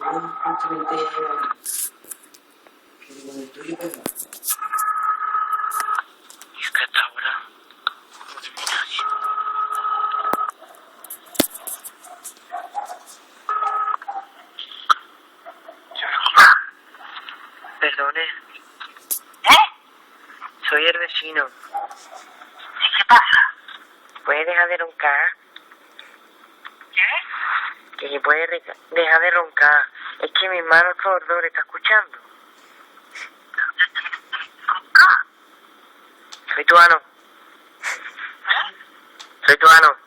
Simplemente que con el tuyo, pero ¿Y es que hasta ahora no viene nadie? Perdone, soy el vecino. ¿Qué pasa? ¿Puede dejar de roncar? ¿Qué? Que si puede dejar de roncar. Es que mi hermano sordo le está escuchando. Soy tuano. Soy tuano.